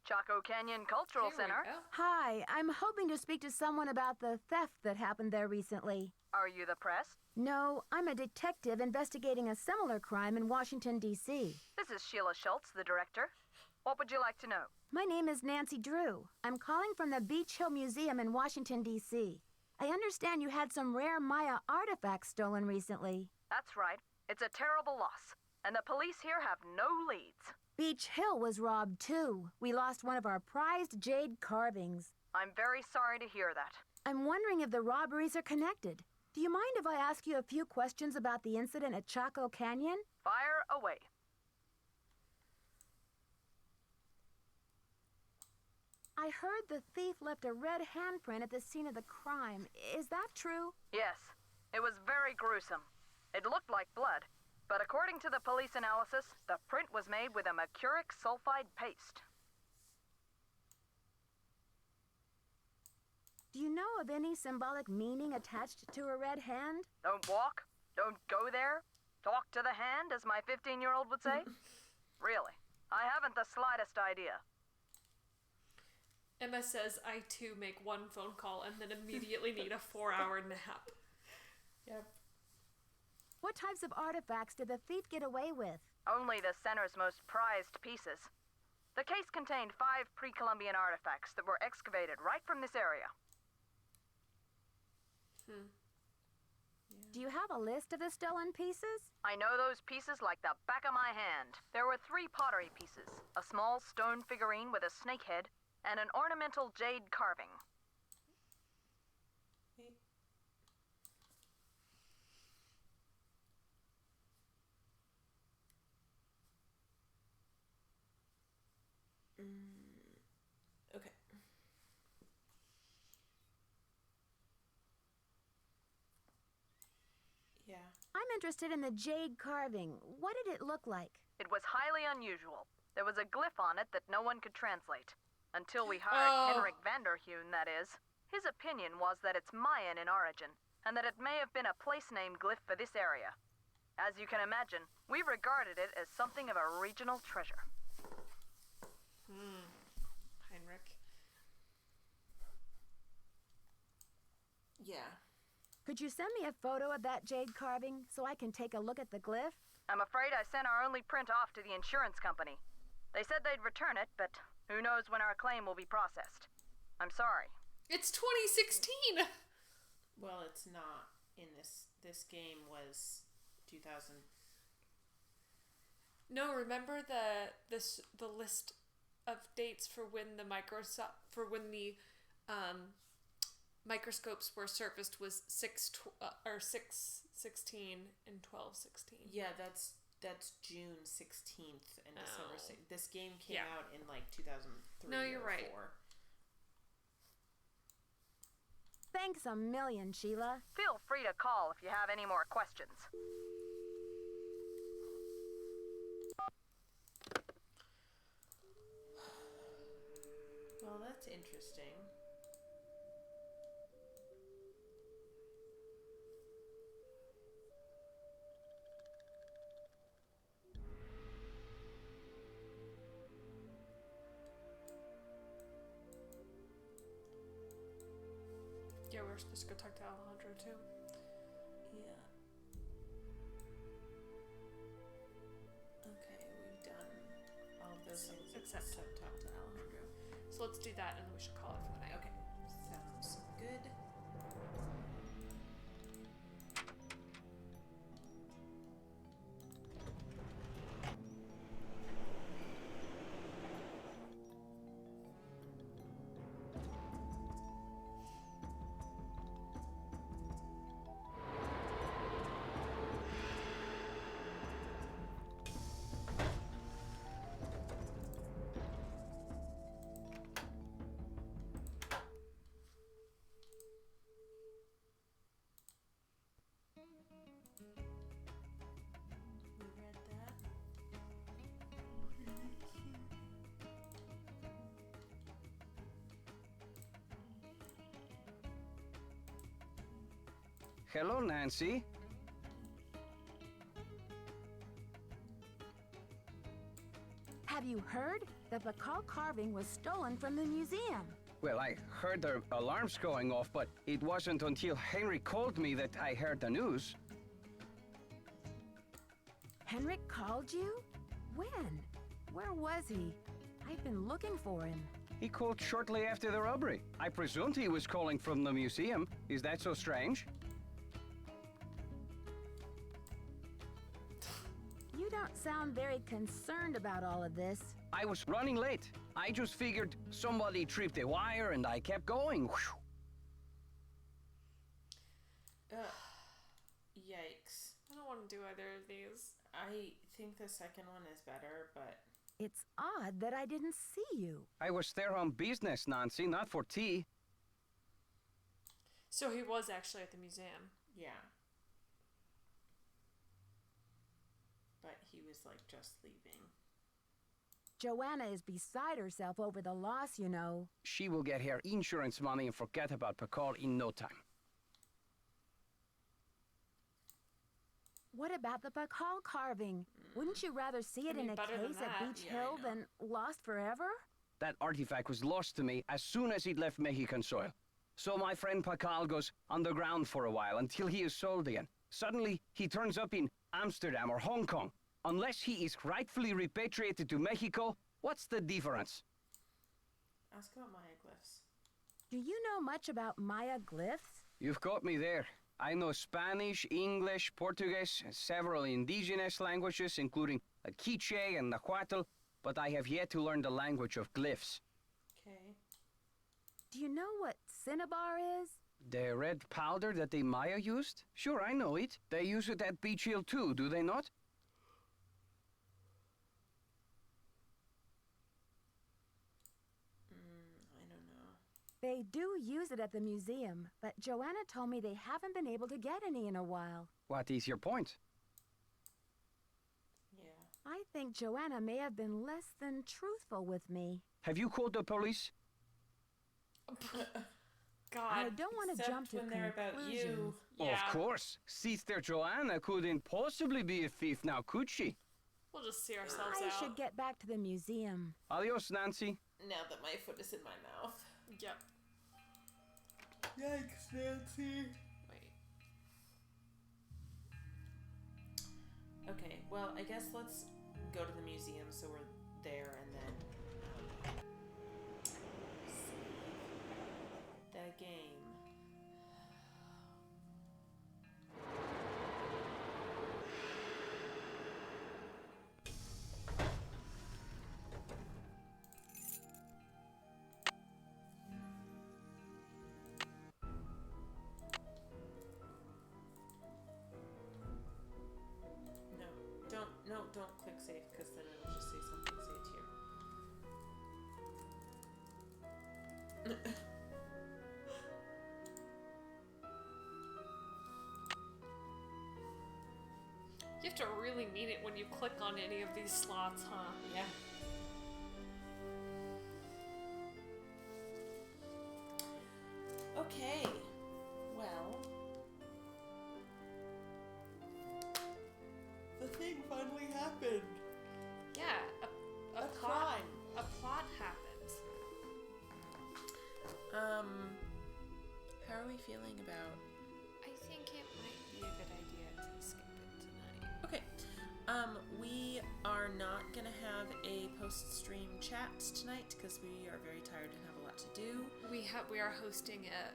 Chaco Canyon Cultural Here we Center. go. Hi, I'm hoping to speak to someone about the theft that happened there recently. Are you the press? No, I'm a detective investigating a similar crime in Washington, D.C. This is Sheila Schultz, the director. What would you like to know? My name is Nancy Drew. I'm calling from the Beach Hill Museum in Washington, D.C. I understand you had some rare Maya artifacts stolen recently. That's right. It's a terrible loss, and the police here have no leads. Beach Hill was robbed too. We lost one of our prized jade carvings. I'm very sorry to hear that. I'm wondering if the robberies are connected. Do you mind if I ask you a few questions about the incident at Chaco Canyon? Fire away. I heard the thief left a red handprint at the scene of the crime. Is that true? Yes, it was very gruesome. It looked like blood, but according to the police analysis, the print was made with a mercuric sulfide paste. Do you know of any symbolic meaning attached to a red hand? Don't walk, don't go there, talk to the hand, as my 15-year-old would say? Really, I haven't the slightest idea. Emma says, I too make one phone call and then immediately need a 4-hour nap. Yep. What types of artifacts did the thief get away with? Only the center's most prized pieces. The case contained 5 pre-Columbian artifacts that were excavated right from this area. Do you have a list of the stolen pieces? I know those pieces like the back of my hand. There were 3 pottery pieces, a small stone figurine with a snake head, and an ornamental jade carving. Okay. Yeah. I'm interested in the jade carving. What did it look like? It was highly unusual. There was a glyph on it that no one could translate. Until we hired Henrik Vanderheun, that is. His opinion was that it's Mayan in origin, and that it may have been a place name glyph for this area. As you can imagine, we regarded it as something of a regional treasure. Heinrich. Yeah. Could you send me a photo of that jade carving so I can take a look at the glyph? I'm afraid I sent our only print off to the insurance company. They said they'd return it, but who knows when our claim will be processed. I'm sorry. It's 2016! Well, it's not in this. This game was 2000. No, remember the list of dates for when the microscopes were surfaced was 6/16 and 12/16. Yeah, that's June 16th and December 6th. This game came Yeah. out in like 2003. No, you're or right. 4. Thanks a million, Sheila. Feel free to call if you have any more questions. Well, that's interesting. Yeah, we're supposed to go talk to Alejandro too. Yeah. Okay, we've done all of those things Except talk to Alejandro. So let's do that and then we should call it for the night. Okay, sounds good. We read that. Hello, Nancy. Have you heard? The Bacall carving was stolen from the museum. Well, I heard the alarms going off, but it wasn't until Henry called me that I heard the news. Henrik called you? When? Where was he? I've been looking for him. He called shortly after the robbery. I presumed he was calling from the museum. Is that so strange? You don't sound very concerned about all of this. I was running late. I just figured somebody tripped a wire and I kept going. Whew. Yikes. I don't want to do either of these. I think the second one is better, but It's odd that I didn't see you. I was there on business, Nancy, not for tea. So he was actually at the museum. yeah. but he was like just leaving. Joanna is beside herself over the loss, you know. She will get her insurance money and forget about Pakal in no time. What about the Pakal carving? Wouldn't you rather see it I mean, in a better than case at that. Beach Yeah, I Hill know. than lost forever? That artifact was lost to me as soon as it left Mexican soil. So my friend Pakal goes underground for a while until he is sold again. Suddenly, he turns up in Amsterdam or Hong Kong. Unless he is rightfully repatriated to Mexico, what's the difference? Ask about Maya glyphs. Do you know much about Maya glyphs? You've got me there. I know Spanish, English, Portuguese, and several indigenous languages, including Quiche and Nahuatl, but I have yet to learn the language of glyphs. Okay. Do you know what cinnabar is? The red powder that the Maya used? Sure, I know it. They use it at Beach Hill too, do they not? I don't know. They do use it at the museum, but Joanna told me they haven't been able to get any in a while. What is your point? Yeah. I think Joanna may have been less than truthful with me. Have you called the police? God. I don't want to Except jump to when they're about conclusions. you. Yeah. Of course. Sister Joanna couldn't possibly be a thief now, could she? We'll just see ourselves I out. should get back to the museum. Adios, Nancy. Now that my foot is in my mouth. Yep. Yikes, Nancy. Wait. Okay, well, I guess let's go to the museum so we're there and then save the game. Don't click save because then it'll just say something saved here. You have to really mean it when you click on any of these slots, huh? Yeah. Okay. Well, the thing finally happened. Yeah, a A plot, crime. a plot happens. How are we feeling about? I think it might be a good idea to skip it tonight. Okay. We are not gonna have a post-stream chat tonight because we are very tired and have a lot to do. We are hosting a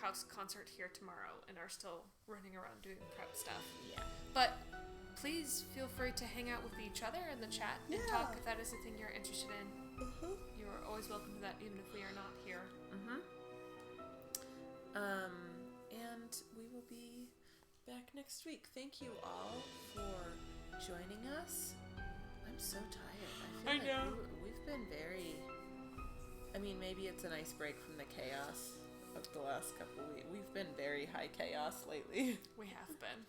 house concert here tomorrow and are still running around doing prep stuff. Yeah. But please feel free to hang out with each other in the chat and Yeah. talk if that is a thing you're interested in. Uh-huh. You are always welcome to that, even if we are not here. Mm-hmm. And we will be back next week. Thank you all for joining us. I'm so tired. I feel like we've been very... I mean, maybe it's a nice break from the chaos of the last couple weeks. We've been very high chaos lately. We have been.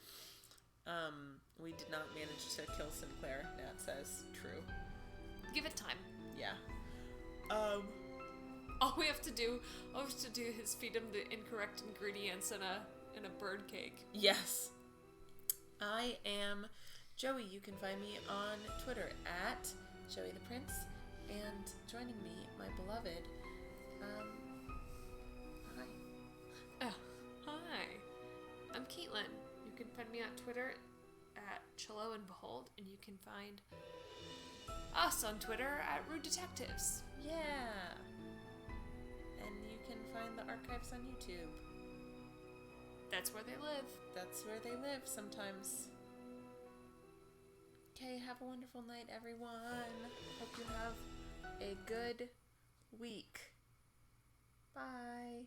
We did not manage to kill Sinclair, Nat says. True. Give it time. Yeah. All we have to do is feed him the incorrect ingredients in a bird cake. Yes. I am Joey. You can find me on Twitter at Joey the Prince. And joining me, my beloved, hi. Hi. I'm Caitlin. You can find me on Twitter at Chillo and Behold, and you can find us on Twitter at Rude Detectives. Yeah. And you can find the archives on YouTube. That's where they live. That's where they live sometimes. Okay, have a wonderful night, everyone. Hope you have a good week. Bye.